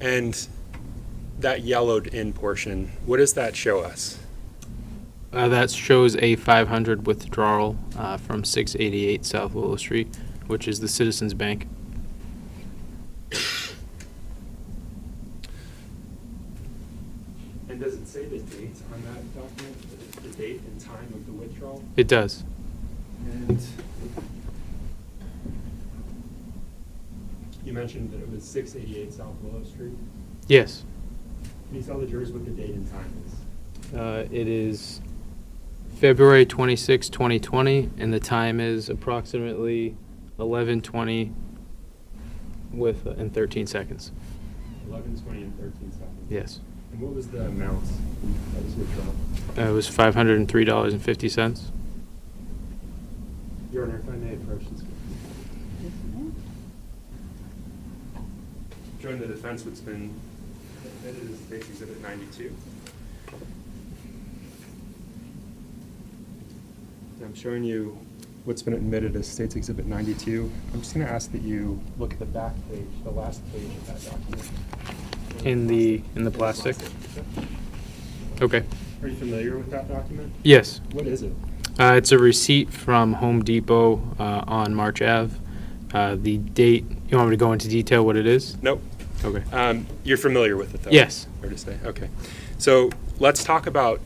And that yellowed in portion, what does that show us? That shows a 500 withdrawal from 688 South Willow Street, which is the Citizens Bank. And does it say the date on that document, the date and time of the withdrawal? It does. And you mentioned that it was 688 South Willow Street. Yes. Can you tell the jurors what the date and time is? It is February 26, 2020, and the time is approximately 11:20 in 13 seconds. 11:20 and 13 seconds. Yes. And what was the amount that was withdrawn? It was $503.50. Your Honor, if I may approach this. Join the defense, what's been admitted as State's Exhibit 92. I'm showing you what's been admitted as State's Exhibit 92. I'm just going to ask that you look at the back page, the last page of that document. In the plastic? Okay. Are you familiar with that document? Yes. What is it? It's a receipt from Home Depot on March Ave. The date, you want me to go into detail what it is? Nope. Okay. You're familiar with it, though? Yes. Fair to say. Okay. So let's talk about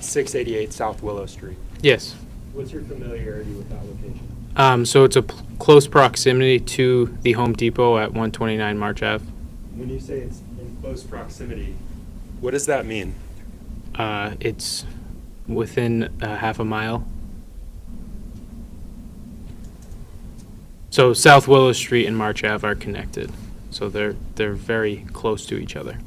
688 South Willow Street. Yes. What's your familiarity with that location? So it's a close proximity to the Home Depot at 129 March Ave. When you say it's in close proximity, what does that mean? It's within half a mile. So South Willow Street and March Ave are connected. So they're very close to each other.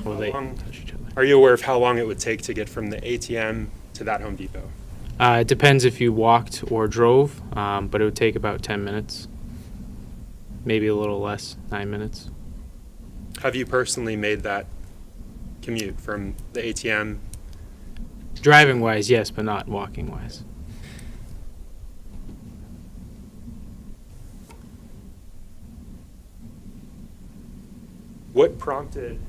Well, they touch each other. Are you aware of how long it would take to get from the ATM to that Home Depot? It depends if you walked or drove, but it would take about 10 minutes. Maybe a little less, 9 minutes. Have you personally made that commute from the ATM? Driving wise, yes, but not walking wise. What prompted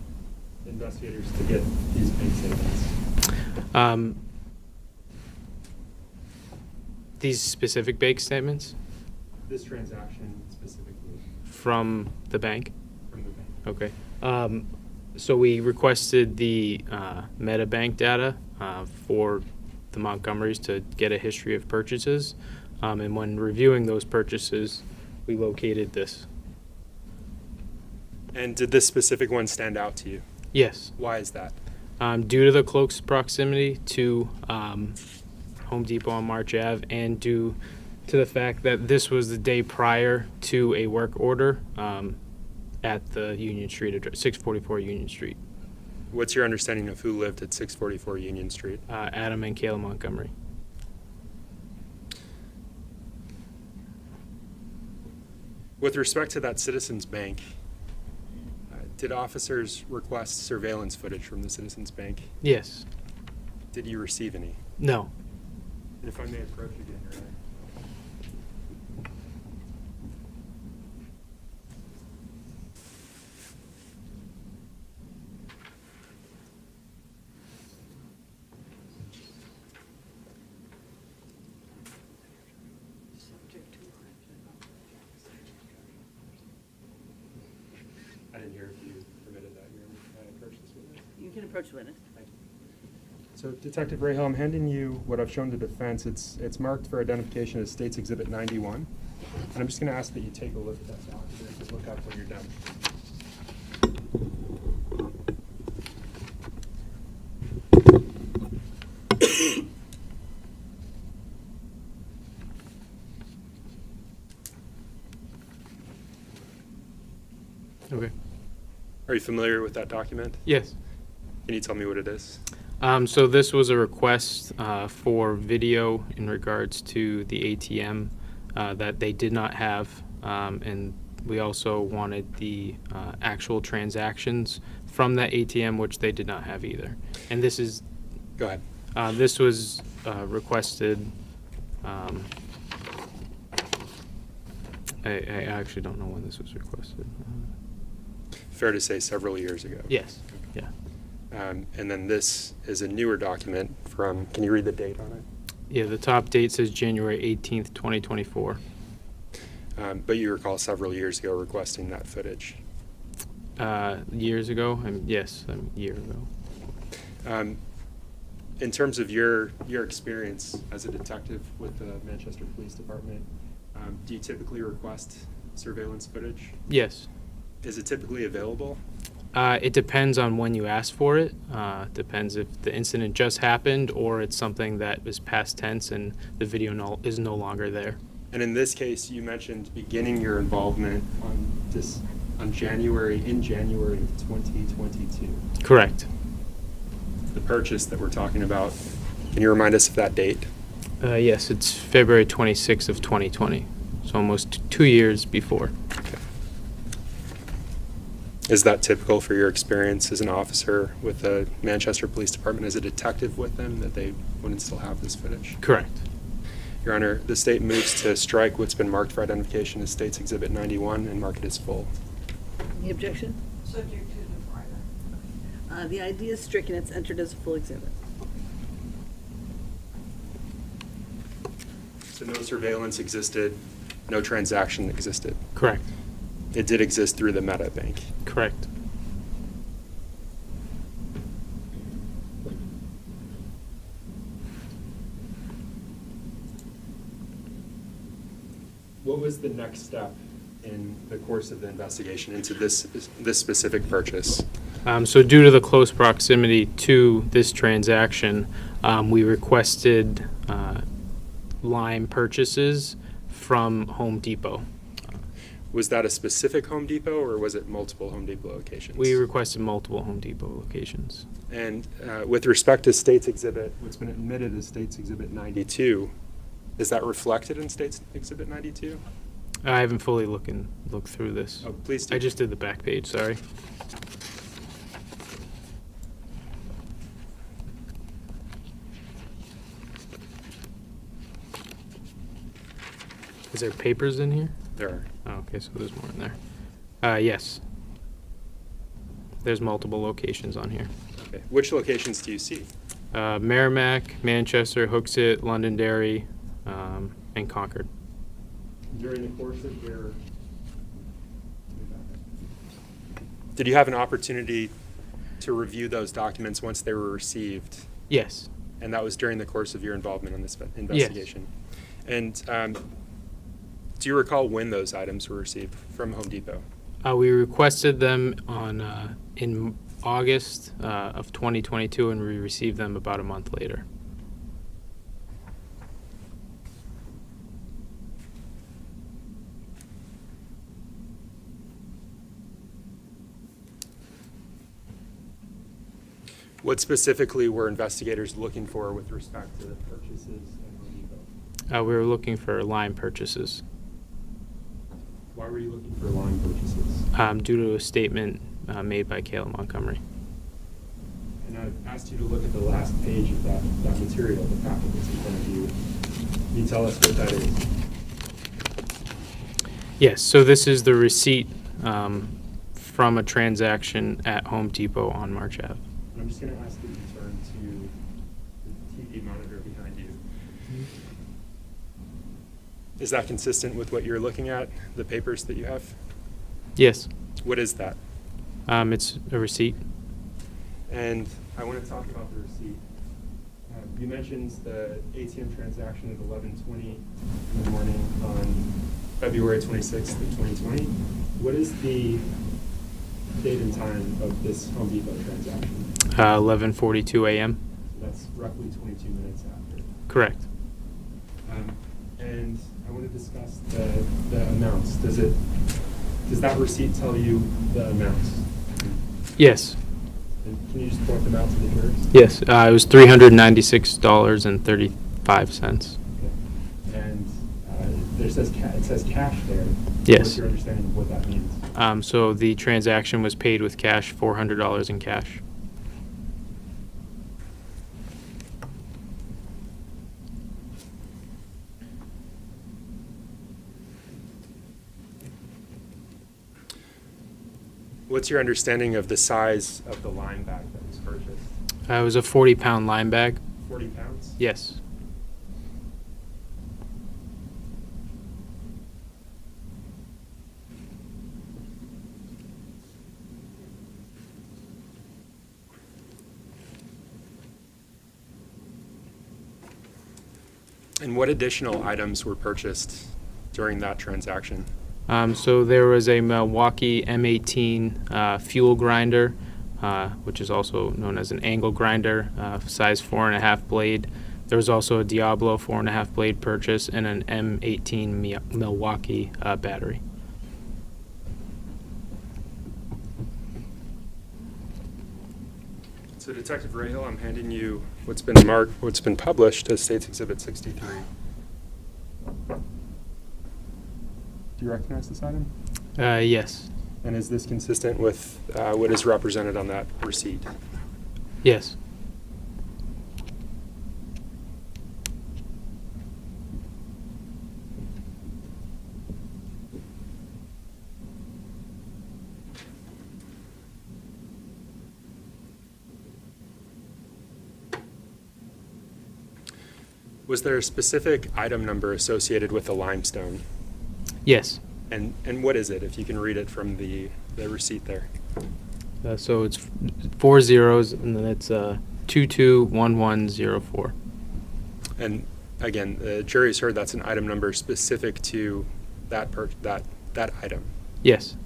investigators to get these bank statements? These specific bank statements This transaction specifically from the bank. from the bank. Okay. So we requested the MetaBank data for the Montgomerys to get a history of purchases. And when reviewing those purchases, we located this. And did this specific one stand out to you? Yes. Why is that? Due to the close proximity to Home Depot on March Ave and due to the fact that this was the day prior to a work order at the Union Street address, 644 Union Street. What's your understanding of who lived at 644 Union Street? Adam and Kayla Montgomery. With respect to that Citizens Bank, did officers request surveillance footage from the Citizens Bank? Yes. Did you receive any? No. And if I may approach again, Your Honor. I didn't hear if you permitted that, Your Honor. Can I approach this witness? You can approach the witness. Thank you. So, Detective Rahal, I'm handing you what I've shown the defense. It's marked for identification as State's Exhibit 91. And I'm just going to ask that you take a look at that document. Just look up when you're done. Okay. Are you familiar with that document? Yes. Can you tell me what it is? So this was a request for video in regards to the ATM that they did not have, and we also wanted the actual transactions from that ATM, which they did not have either. And this is, Go ahead. this was requested. I actually don't know when this was requested. Fair to say several years ago. Yes, yeah. And then this is a newer document from, can you read the date on it? Yeah, the top date says January 18th, 2024. But you recall several years ago requesting that footage. Years ago? Yes, a year ago. In terms of your experience as a detective with the Manchester Police Department, do you typically request surveillance footage? Yes. Is it typically available? It depends on when you ask for it. Depends if the incident just happened or it's something that was past tense and the video is no longer there. And in this case, you mentioned beginning your involvement in January of 2022. Correct. The purchase that we're talking about, can you remind us of that date? Yes, it's February 26th of 2020, so almost 2 years before. Okay. Is that typical for your experience as an officer with the Manchester Police Department, as a detective with them, that they wouldn't still have this footage? Correct. Your Honor, the state moves to strike what's been marked for identification as State's Exhibit 91 and mark it as full. Any objection? Subject to the prior. The ID is stricken, it's entered as a full exhibit. So no surveillance existed, no transaction existed. Correct. It did exist through the Meta Bank. Correct. What was the next step in the course of the investigation into this specific purchase? So due to the close proximity to this transaction, we requested lime purchases from Home Depot. Was that a specific Home Depot, or was it multiple Home Depot locations? We requested multiple Home Depot locations. And with respect to State's Exhibit, what's been admitted as State's Exhibit 92, is that reflected in State's Exhibit 92? I haven't fully looked through this. Oh, please do. I just did the back page, sorry. Is there papers in here? There are. Oh, okay, so there's more in there. Yes. There's multiple locations on here. Okay. Which locations do you see? Merrimack, Manchester, Hooksett, Londonderry, and Concord. During the course of your... Did you have an opportunity to review those documents once they were received? Yes. And that was during the course of your involvement in this investigation? Yes. And do you recall when those items were received from Home Depot? We requested them in August of 2022, and we received them about a month later. What specifically were investigators looking for with respect to the purchases at Home Depot? We were looking for lime purchases. Why were you looking for line purchases? Due to a statement made by Adam Montgomery. And I've asked you to look at the last page of that material, the packet that's in front of you. Can you tell us what that is? Yes, so this is the receipt from a transaction at Home Depot on March Ave. I'm just going to ask that you turn to the TV monitor behind you. Is that consistent with what you're looking at, the papers that you have? Yes. What is that? It's a receipt. And I want to talk about the receipt. You mentioned the ATM transaction at 11:20 in the morning on February 26th of 2020. What is the date and time of this Home Depot transaction? 11:42 a.m. So that's roughly 22 minutes after. Correct. And I want to discuss the amounts. Does that receipt tell you the amounts? Yes. And can you just point them out to the viewers? Yes. It was $396.35. Okay. And it says cash there. Yes. What's your understanding of what that means? So the transaction was paid with cash, $400 in cash. what's your understanding of the size of the lime bag that was purchased? It was a 40-pound lime bag. 40 pounds? Yes. And what additional items were purchased during that transaction? So there was a Milwaukee M18 fuel grinder, which is also known as an angle grinder, size 4.5 blade. There was also a Diablo 4.5 blade purchase and an M18 Milwaukee battery. So Detective Rahill, I'm handing you what's been published as State's Exhibit 63. Do you recognize this item? Yes. And is this consistent with what is represented on that receipt? Yes. Was there a specific item number associated with the limestone? Yes. And what is it, if you can read it from the receipt there? So it's 4 zeros, and then it's 221104. And again, the jury's heard that's an item number specific to that item. Yes.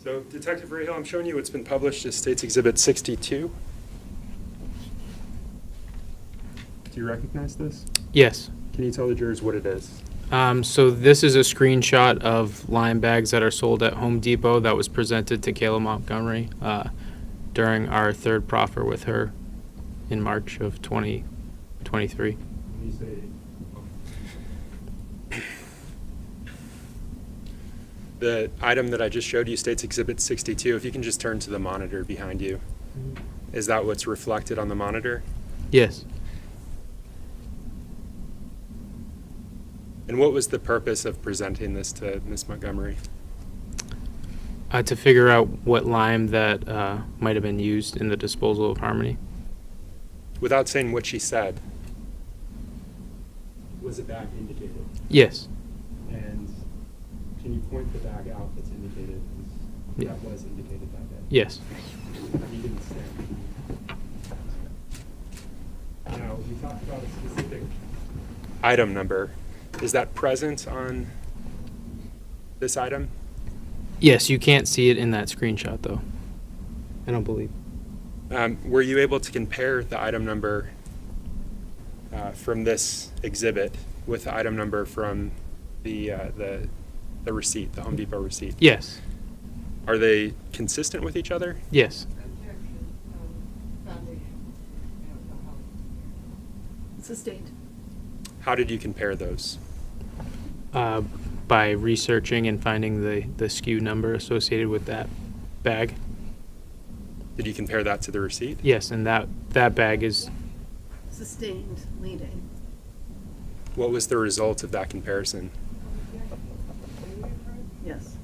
So Detective Rahill, I'm showing you what's been published as State's Exhibit 62. Do you recognize this? Yes. Can you tell the jurors what it is? So this is a screenshot of lime bags that are sold at Home Depot that was presented to Kayla Montgomery during our third proffer with her in March of 2023. When you say the item that I just showed you, State's Exhibit 62, if you can just turn to the monitor behind you. Is that what's reflected on the monitor? Yes. And what was the purpose of presenting this to Ms. Montgomery? To figure out what lime that might have been used in the disposal of Harmony. Without saying what she said, was a bag indicated? Yes. And can you point the bag out that's indicated? Yeah. That was indicated that day? Yes. You didn't say. Now, we talked about a specific item number. Is that present on this item? Yes, you can't see it in that screenshot, though. I don't believe. Were you able to compare the item number from this exhibit with the item number from the receipt, the Home Depot receipt? Yes. Are they consistent with each other? Yes. Objection, foundation. Sustained. How did you compare those? By researching and finding the SKU number associated with that bag. Did you compare that to the receipt? Yes, and that bag is Sustained, leading. What was the result of that comparison? Yes.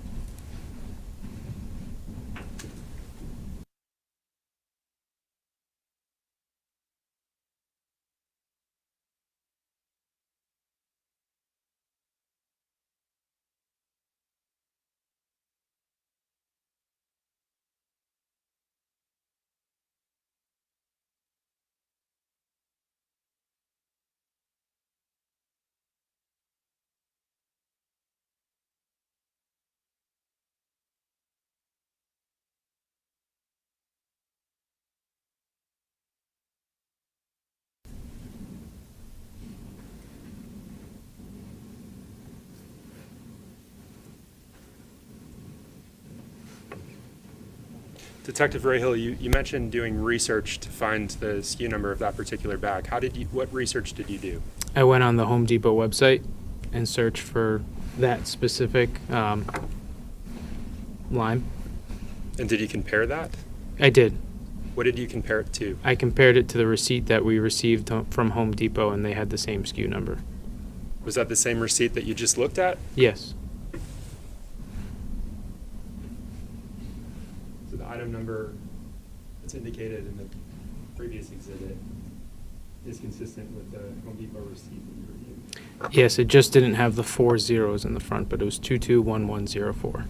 Detective Rahill, you mentioned doing research to find the SKU number of that particular bag. What research did you do? I went on the Home Depot website and searched for that specific lime. And did you compare that? I did. What did you compare it to? I compared it to the receipt that we received from Home Depot, and they had the same SKU number. Was that the same receipt that you just looked at? Yes. So the item number that's indicated in the previous exhibit is consistent with the Home Depot receipt that you reviewed? Yes, it just didn't have the 4 zeros in the front, but it was 221104.